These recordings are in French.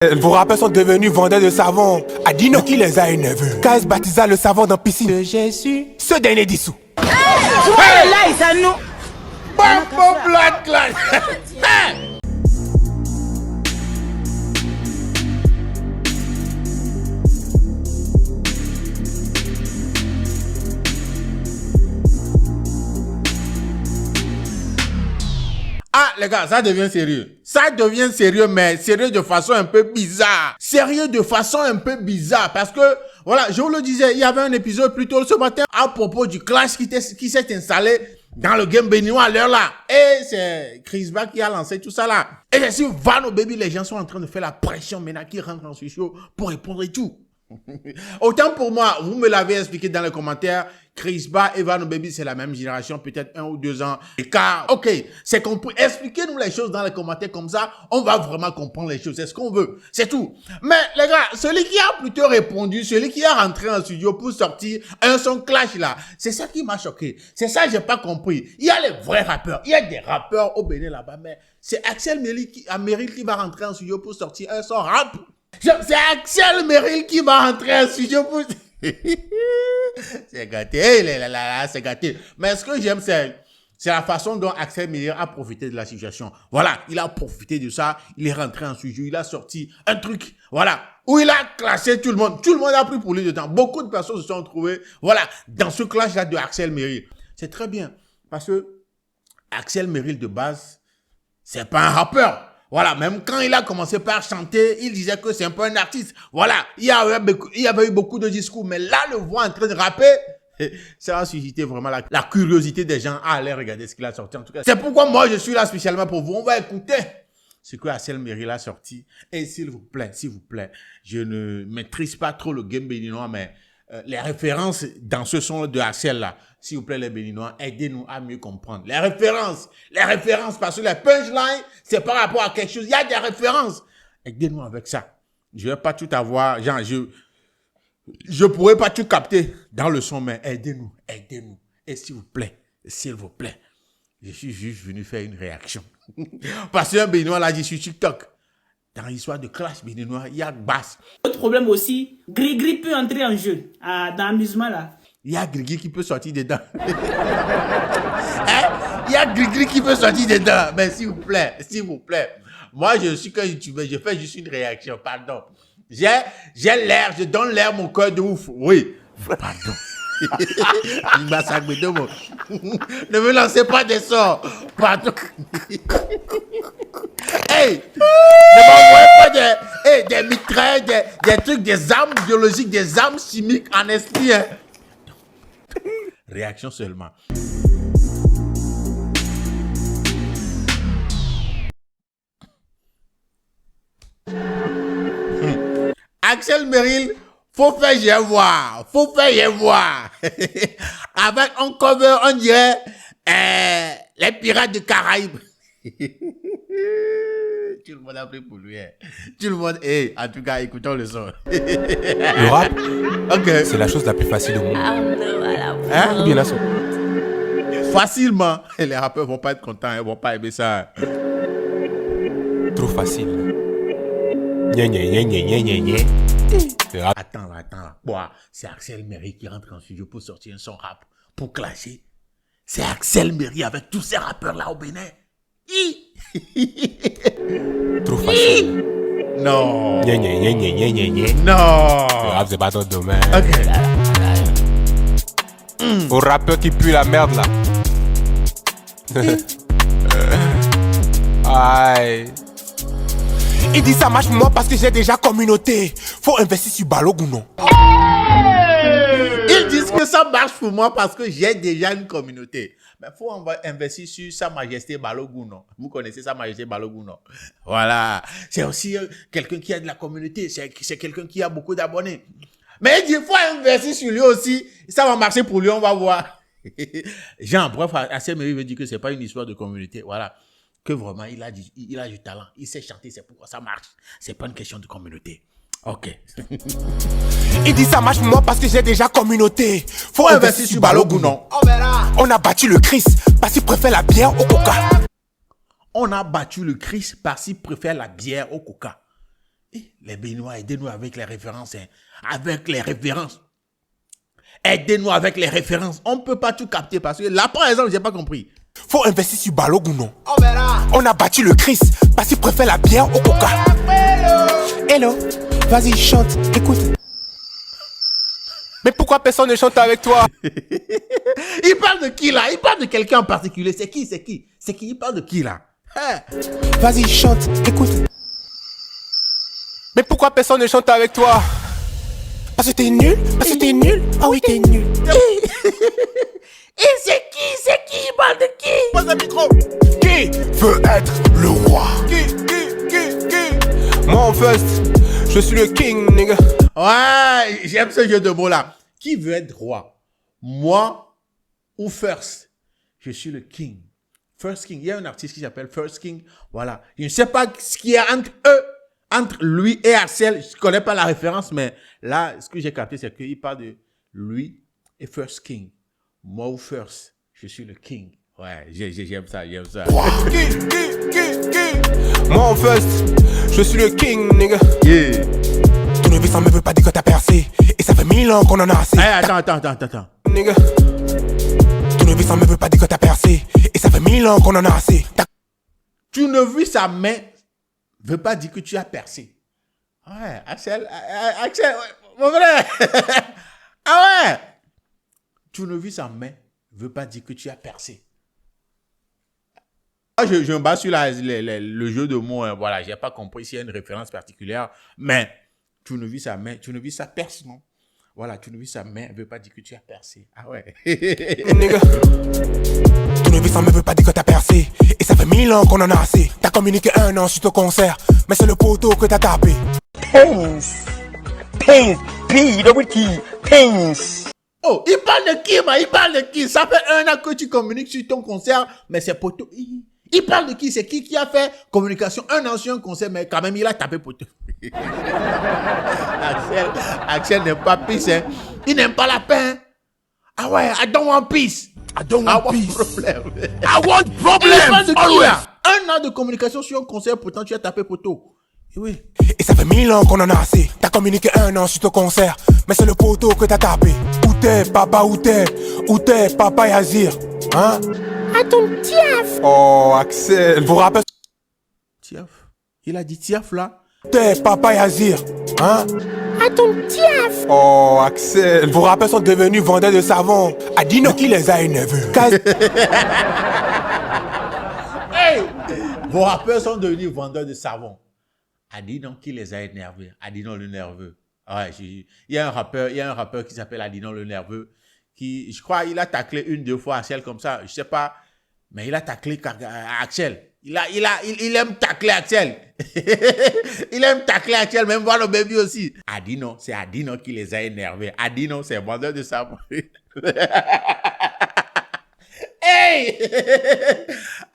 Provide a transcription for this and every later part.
Vos rappeurs sont devenus vendeurs de savon. Adino qui les a énervés. KS baptisa le savon dans piscine de Jésus. Ce dernier dissous. Là, ça nous. Bambo blood clot. Ah les gars, ça devient sérieux. Ça devient sérieux, mais sérieux de façon un peu bizarre. Sérieux de façon un peu bizarre parce que, voilà, je vous le disais, il y avait un épisode plus tôt ce matin à propos du clash qui s'est installé dans le game béninois à l'heure là. Et c'est Chris Ba qui a lancé tout ça là. Et bien sûr, Vano Baby, les gens sont en train de faire la pression maintenant qui rentre en studio pour répondre et tout. Autant pour moi, vous me l'avez expliqué dans les commentaires, Chris Ba et Vano Baby, c'est la même génération, peut-être 1 ou 2 ans d'écart. Ok, c'est compris. Expliquez-nous les choses dans les commentaires comme ça, on va vraiment comprendre les choses. C'est ce qu'on veut, c'est tout. Mais les gars, celui qui a plutôt répondu, celui qui est rentré en studio pour sortir un son clash là, c'est ça qui m'a choqué. C'est ça que j'ai pas compris. Il y a les vrais rappeurs, il y a des rappeurs au Bénin là-bas, mais c'est Axel Meril qui va rentrer en studio pour sortir un son rap. C'est Axel Meril qui va rentrer en studio pour... C'est gâté, c'est gâté. Mais ce que j'aime, c'est la façon dont Axel Meril a profité de la situation. Voilà, il a profité de ça, il est rentré en studio, il a sorti un truc, voilà, où il a clashé tout le monde. Tout le monde a pris pour lui dedans. Beaucoup de personnes se sont trouvées, voilà, dans ce clash-là de Axel Meril. C'est très bien, parce que Axel Meril de base, c'est pas un rappeur. Voilà, même quand il a commencé par chanter, il disait que c'est un peu un artiste. Voilà, il y avait eu beaucoup de discours, mais là, le voir en train de rapper, ça a suscité vraiment la curiosité des gens à aller regarder ce qu'il a sorti. En tout cas, c'est pourquoi moi, je suis là spécialement pour vous. On va écouter ce que Axel Meril a sorti. Et s'il vous plaît, je ne maîtrise pas trop le game béninois, mais les références dans ce son de Axel là, s'il vous plaît les Béninois, aidez-nous à mieux comprendre. Les références, parce que les punchlines, c'est par rapport à quelque chose. Il y a des références. Aidez-nous avec ça. Je vais pas tout avoir, genre, je pourrais pas tout capter dans le son, mais aidez-nous. Et s'il vous plaît, je suis juste venu faire une réaction. Parce qu'un Béninois l'a dit sur TikTok. Dans l'histoire de clash béninois, il y a basse. Autre problème aussi, Gris peut entrer en jeu dans l'amusement là. Il y a Grigri qui peut sortir dedans. Hein? Il y a Grigri qui peut sortir dedans. Mais s'il vous plaît. Moi, je suis qu'un youtubeur, je fais juste une réaction, pardon. J'ai l'air, je donne l'air mon cœur de ouf. Oui, pardon. Ne me lancez pas des sorts. Pardon. Hey, ne m'envoyez pas des mitrailles, des trucs, des armes biologiques, des armes chimiques en esprit. Hein. Réaction seulement. Axel Meril, faut faire y voir. Avec un cover, on dirait les pirates du Caraïbes. Tout le monde a pris pour lui. Hein. Tout le monde. En tout cas, écoutons le son. Le rap, ok. c'est la chose la plus facile au monde. Hein? Ou bien la son. Facilement. Et les rappeurs vont pas être contents, ils vont pas aimer ça. Trop facile. Le rap. Attends. Quoi? C'est Axel Meril qui rentre en studio pour sortir un son rap, pour clasher. C'est Axel Meril avec tous ces rappeurs là au Bénin. Trop facile. Non. Non. Le rap, c'est pas ton domaine. Ok. Au rappeur qui pue la merde là. Aïe. Il dit ça marche pour moi parce que j'ai déjà communauté. Faut investir sur Balogun, non? Ils disent que ça marche pour moi parce que j'ai déjà une communauté. Mais il faut investir sur Sa Majesté Balogun, non? Vous connaissez Sa Majesté Balogun, non? Voilà. C'est aussi quelqu'un qui a de la communauté. C'est quelqu'un qui a beaucoup d'abonnés. Mais il dit, il faut investir sur lui aussi. Ça va marcher pour lui, on va voir. Jean, bref, Axel Meril veut dire que c'est pas une histoire de communauté. Voilà. Que vraiment, il a du talent. Il sait chanter, c'est pourquoi ça marche. C'est pas une question de communauté. Ok. Il dit ça marche pour moi parce que j'ai déjà communauté. Faut investir sur Balogun, non? On a battu le Christ parce qu'il préfère la bière au coca. On a battu le Christ parce qu'il préfère la bière au coca. Les Béninois, aidez-nous avec les références. Hein. Avec les références. Aidez-nous avec les références. On ne peut pas tout capter parce que là, par exemple, j'ai pas compris. Faut investir sur Balogun. On a battu le Chris parce qu'il préfère la bière au coca. Hello, vas-y, chante, écoute. Mais pourquoi personne ne chante avec toi? Il parle de qui là? Il parle de quelqu'un en particulier. C'est qui? Il parle de qui là? Hein? Vas-y, chante, écoute. Mais pourquoi personne ne chante avec toi? Parce que t'es nul? Parce que t'es nul? Ah oui, t'es nul. Et c'est qui? Il parle de qui? Pose le micro. Qui veut être le roi? Qui? Moi en first, je suis le king, nigga. Ouais, j'aime ce jeu de mots là. Qui veut être roi? Moi ou First? Je suis le king. First King. Il y a un artiste qui s'appelle First King. Voilà. Je ne sais pas ce qu'il y a entre eux, entre lui et Axel. Je ne connais pas la référence, mais là, ce que j'ai capté, c'est qu'il parle de lui et First King. Moi ou First, je suis le king. Ouais, j'aime ça. Moi en first, je suis le king, nigga. Yeah. Ton vie, ça me veut pas dire que t'as percé. Et ça fait 1000 ans qu'on en a assez. Hey, attends. Nigga. Ton vie, ça me veut pas dire que t'as percé. Et ça fait 1000 ans qu'on en a assez. Tu ne vis sa main, veut pas dire que tu as percé. Ouais, Axel, ouais, mon frère. Ah ouais. Tu ne vis sa main, veut pas dire que tu as percé. Je me bats sur le jeu de mots. Hein. Voilà, j'ai pas compris s'il y a une référence particulière. Mais tu ne vis sa main, tu ne vis sa perce, non? Voilà, tu ne vis sa main, veut pas dire que tu as percé. Ah ouais. Nigga. Tu ne vis ça me veut pas dire que t'as percé. Et ça fait 1000 ans qu'on en a assez. T'as communiqué 1 an sur ton concert, mais c'est le poteau que t'as tapé. Pains. P-double-T. Pains. Oh, il parle de qui, il parle de qui? Ça fait 1 an que tu communiques sur ton concert, mais c'est poteau. Il parle de qui? C'est qui a fait communication 1 an sur un concert, mais quand même, il a tapé poteau. Axel n'aime pas peace, hein. Il n'aime pas la paix. Hein. Ah ouais, I don't want peace. I don't want peace. Problem. I want problem. Il parle de qui, là? 1 an de communication sur un concert, pourtant tu as tapé poteau. Et oui. Et ça fait 1000 ans qu'on en a assez. T'as communiqué 1 an sur ton concert, mais c'est le poteau que t'as tapé. Où t'es, papa, où t'es, papa Yazir? Hein? À ton tiaf. Oh, Axel, vous rappelez? Tiaf. Il a dit tiaf, là. T'es, papa Yazir? Hein? À ton tiaf. Oh, Axel, vos rappeurs sont devenus vendeurs de savon. Adino qui les a énervés. Hey! Vos rappeurs sont devenus vendeurs de savon. Adino qui les a énervés. Adino le nerveux. Ouais, il y a un rappeur qui s'appelle Adino le nerveux. Qui, je crois, il a taclé 1-2 fois Axel comme ça. Je sais pas. Mais il a taclé Axel. Il aime tacler Axel. Il aime tacler Axel, même voir le baby aussi. Adino, c'est Adino qui les a énervés. Adino, c'est vendeur de savon. Hey!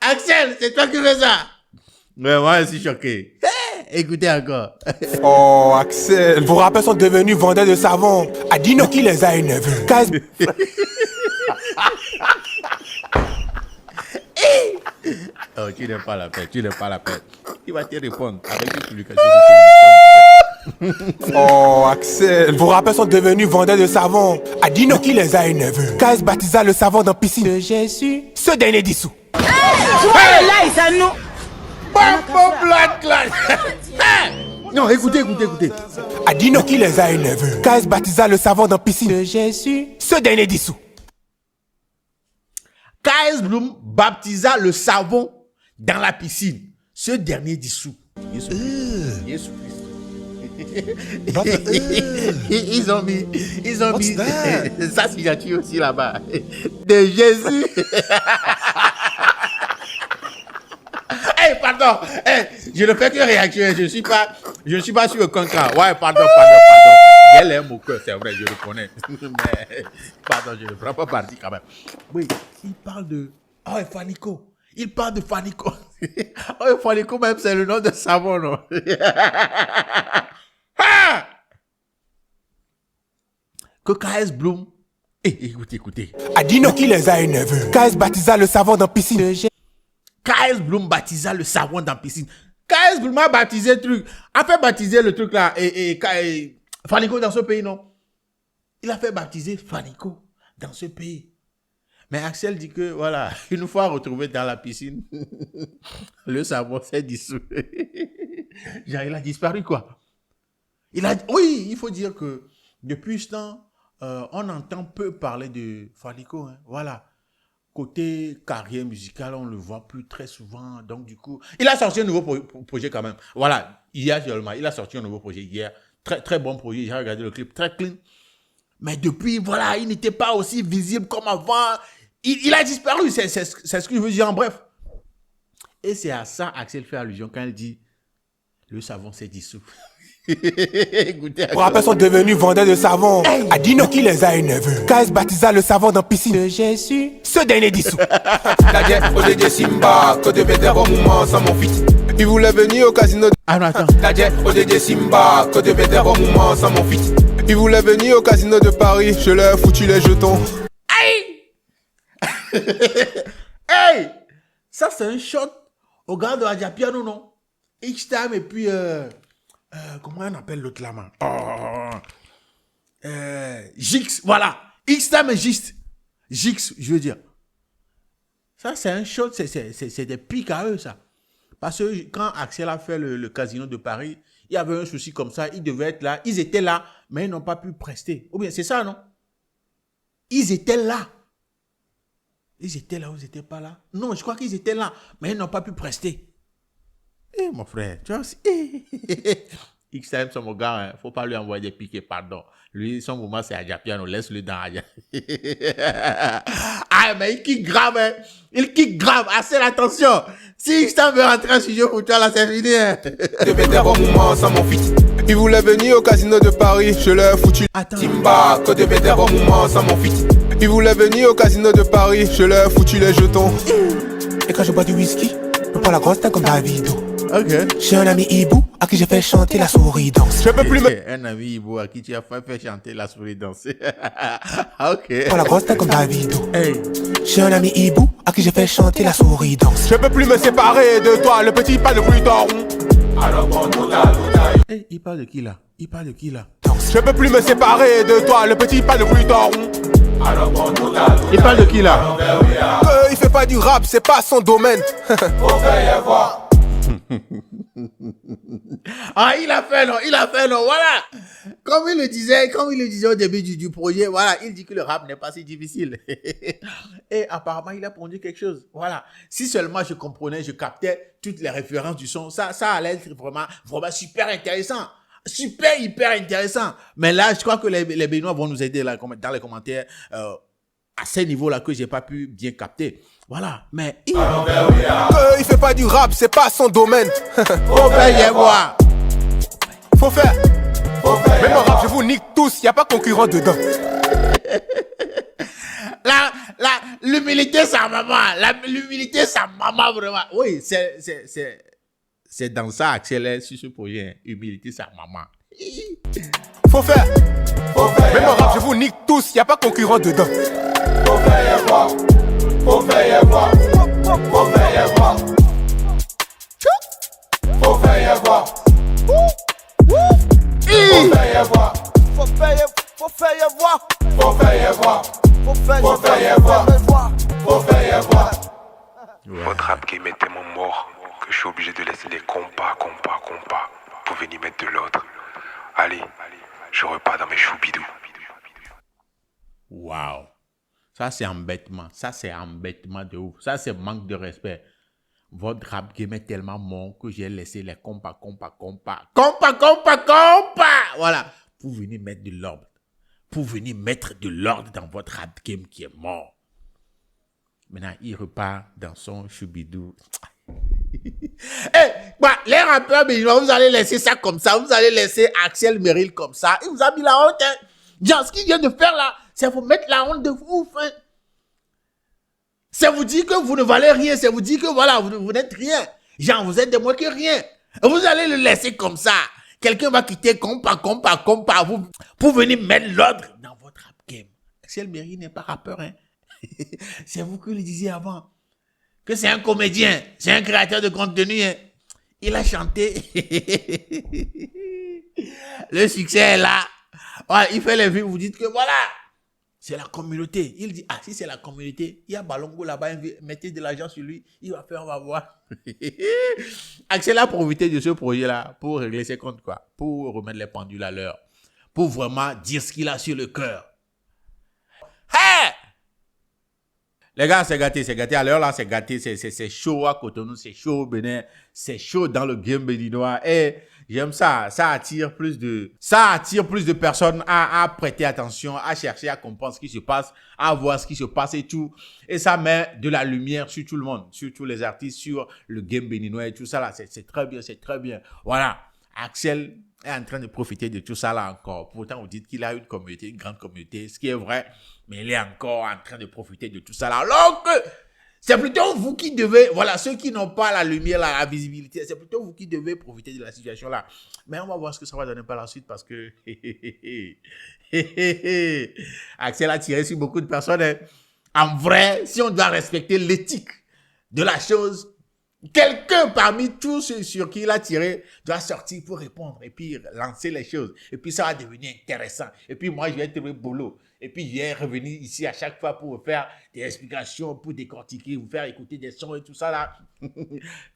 Axel, c'est toi qui fais ça? Mais moi, je suis choqué. Hey, écoutez encore. Oh, Axel, vos rappeurs sont devenus vendeurs de savon. Adino qui les a énervés. Oh, tu n'aimes pas la peine, Il va te répondre avec une publication. Oh, Axel, vos rappeurs sont devenus vendeurs de savon. Adino qui les a énervés. KS baptisa le savon dans piscine de Jésus. Ce dernier dissous. Là, ça nous. Non, écoutez. Adino qui les a énervés. KS baptisa le savon dans piscine de Jésus. Ce dernier dissous. KS Bloom baptisa le savon dans la piscine. Ce dernier dissous. Jésus Christ. Ils ont mis sa signature aussi là-bas. De Jésus. Hey, pardon. Hey, je ne fais que réagir. Je ne suis pas sur le contrat. Ouais, pardon. Elle aime au cœur, c'est vrai, je le connais. Mais, pardon, je ne prends pas parti quand même. Oui, il parle de... Oh, Fanico. Il parle de Fanico. Oh, Fanico même, c'est le nom de savon, non? Ah! Que KS Bloom... Écoutez. Adino qui les a énervés. KS baptisa le savon dans piscine de Jésus. KS Bloom baptisa le savon dans piscine. KS Bulma a baptisé le truc. A fait baptiser le truc là. Et Fanico dans ce pays, non? Il a fait baptiser Fanico dans ce pays. Mais Axel dit que, voilà, une fois retrouvé dans la piscine, le savon s'est dissous. Genre, il a disparu, quoi. Oui, il faut dire que depuis ce temps, on entend peu parler de Fanico. Hein. Voilà. Côté carrière musicale, on ne le voit plus très souvent. Donc, du coup, il a sorti un nouveau projet quand même. Voilà, hier seulement, il a sorti un nouveau projet hier. Très, très bon projet. J'ai regardé le clip, très clean. Mais depuis, voilà, il n'était pas aussi visible comme avant. Il a disparu, c'est ce que je veux dire en bref. Et c'est à ça Axel fait allusion quand il dit « Le savon s'est dissous ». Écoutez, Les rappeurs sont devenus vendeurs de savon. A Dino qui les a énervés. KS baptisa le savon dans piscine de Jésus. Ce dernier dissous. La jet au DJ Simba, que de bêter au moment sans mon fit. Il voulait venir au casino. Ah non, attends. La jet au DJ Simba, que de bêter au moment sans mon fit. Il voulait venir au casino de Paris, je leur ai foutu les jetons. Aïe. Hey, ça c'est un shot au gars de Adjapiano, non? X-Time et puis comment on appelle l'autre là, man? Jix, voilà. X-Time et Jix. Jix, je veux dire. Ça c'est un shot, c'est des pics à eux, ça. Parce que quand Axel a fait le casino de Paris, il y avait un souci comme ça, ils devaient être là, ils étaient là, mais ils n'ont pas pu prester. Ou bien c'est ça, non? Ils étaient là. Ils étaient là ou ils n'étaient pas là? Non, je crois qu'ils étaient là, mais ils n'ont pas pu prester. Eh, mon frère, tu vois, X-Time, c'est mon gars, hein. Faut pas lui envoyer des piquets, pardon. Lui, son moment, c'est Adjapiano, laisse-le dans Adja. Ah, mais il kick grave, hein. Il kick grave, assez l'attention. Si X-Time veut rentrer en studio pour toi, là, c'est fini, hein. De bêter au moment sans mon fit. Il voulait venir au casino de Paris, je leur ai foutu. Attends. Simba, que de bêter au moment sans mon fit. Il voulait venir au casino de Paris, je leur ai foutu les jetons. Et quand je bois du whisky, je prends la grosse tête comme Davido. Ok. J'ai un ami hibou à qui j'ai fait chanter la souris danse. Je peux plus me Un ami Ibo à qui tu as fait chanter la souris danser. Ok. prends la grosse tête comme Davido. Hey. J'ai un ami hibou à qui j'ai fait chanter la souris danse. Je peux plus me séparer de toi, le petit pas le bruit d'or. Hey, il parle de qui là? Il parle de qui là? Je peux plus me séparer de toi, le petit pas le bruit d'or. Il parle de qui là? Il fait pas du rap, c'est pas son domaine. Ah, il a fait non, voilà. Comme il le disait au début du projet, voilà, il dit que le rap n'est pas si difficile. Et apparemment, il a pondu quelque chose. Voilà. Si seulement je comprenais, je captais toutes les références du son, ça allait être vraiment super intéressant. Super, hyper intéressant. Mais là, je crois que les Béninois vont nous aider là, dans les commentaires à ces niveaux-là que j'ai pas pu bien capter. Voilà, mais il fait pas du rap, c'est pas son domaine. Faut faire y voir. Faut faire. Même en rap, je vous nique tous, y a pas concurrent dedans. L'humilité, sa maman. L'humilité, sa maman, vraiment. Oui, c'est dans ça Axel sur ce projet. Hein. Humilité, sa maman. Faut faire. Même en rap, je vous nique tous, y a pas concurrent dedans. Faut faire y voir. Faut faire y voir. Faut faire y voir. Faut faire y voir. Faut faire y voir. Faut faire y voir. Faut faire y voir. Faut faire y voir. Faut faire y voir. Votre rap game est tellement mort que je suis obligé de laisser les compas pour venir mettre de l'ordre. Allez, je repars dans mes choubidous. Waouh. Ça, c'est embêtement. Ça, c'est embêtement de ouf. Ça, c'est manque de respect. Votre rap game est tellement mort que j'ai laissé les compas. Voilà. Pour venir mettre de l'ordre. Pour venir mettre de l'ordre dans votre rap game qui est mort. Maintenant, il repart dans son choubidou. Les rappeurs, vous allez laisser ça comme ça. Vous allez laisser Axel Merrill comme ça. Il vous a mis la honte. Hein. Genre, ce qu'il vient de faire là, c'est vous mettre la honte de ouf. Hein. C'est vous dire que vous ne valez rien. C'est vous dire que voilà, vous n'êtes rien. Genre, vous êtes de moins que rien. Vous allez le laisser comme ça. Quelqu'un va quitter compa vous pour venir mettre l'ordre dans votre rap game. Axel Merrill n'est pas rappeur. Hein. C'est vous qui le disiez avant. Que c'est un comédien. C'est un créateur de contenu. Hein. Il a chanté. Le succès est là. Ouais, il fait les vues, vous dites que voilà, c'est la communauté. Il dit, ah, si c'est la communauté, il y a Balongo là-bas, mettez de l'argent sur lui, il va faire, on va voir. Axel a profité de ce projet-là pour régler ses comptes, quoi, pour remettre les pendules à l'heure, pour vraiment dire ce qu'il a sur le cœur. Hey! Les gars, c'est gâté, c'est gâté. À l'heure là, c'est gâté, c'est chaud à Cotonou, c'est chaud au Bénin, c'est chaud dans le game béninois. Et j'aime ça, ça attire plus de personnes à prêter attention, à chercher à comprendre ce qui se passe, à voir ce qui se passe et tout. Et ça met de la lumière sur tout le monde, sur tous les artistes, sur le game béninois et tout ça là. C'est très bien, c'est très bien. Voilà, Axel est en train de profiter de tout ça là encore. Pourtant, vous dites qu'il a une communauté, une grande communauté, ce qui est vrai, mais il est encore en train de profiter de tout ça là. Alors que c'est plutôt vous qui devez, voilà, ceux qui n'ont pas la lumière, la visibilité, c'est plutôt vous qui devez profiter de la situation là. Mais on va voir ce que ça va donner par la suite parce que Axel a tiré sur beaucoup de personnes. Hein. En vrai, si on doit respecter l'éthique de la chose, quelqu'un parmi tous ceux sur qui il a tiré doit sortir pour répondre et puis lancer les choses. Et puis ça va devenir intéressant. Et puis moi, je vais trouver boulot. Et puis je vais revenir ici à chaque fois pour vous faire des explications, pour décortiquer, vous faire écouter des sons et tout ça là.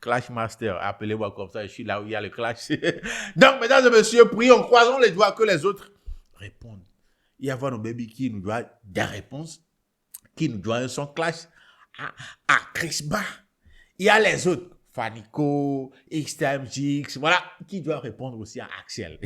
Clash Master, appelez-moi comme ça, je suis là où il y a le clash. Donc, mesdames et messieurs, prions, croisons les doigts que les autres répondent. Il y a nos baby qui nous doit des réponses, qui nous doit un son clash à Chris Ba. Il y a les autres, Fanico, X-Time-Gix, voilà, qui doivent répondre aussi à Axel.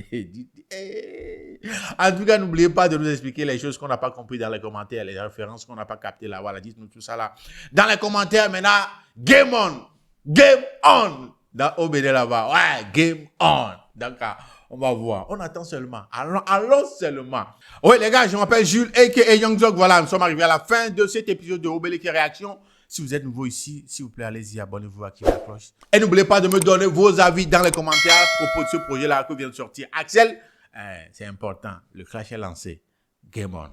En tout cas, n'oubliez pas de nous expliquer les choses qu'on n'a pas compris dans les commentaires, les références qu'on n'a pas captées là. Voilà, dites-nous tout ça là. Dans les commentaires, maintenant, game on! Game on! Dans OBD là-bas, ouais, game on! D'accord, on va voir. On attend seulement. Allons seulement. Oui, les gars, je m'appelle Jules, a.k.a. Young Zog. Voilà, nous sommes arrivés à la fin de cet épisode de Obélé Réaction. Si vous êtes nouveau ici, s'il vous plaît, allez-y, abonnez-vous, activez la cloche. Et n'oubliez pas de me donner vos avis dans les commentaires à propos de ce projet-là que vient de sortir Axel. C'est important. Le clash est lancé. Game on.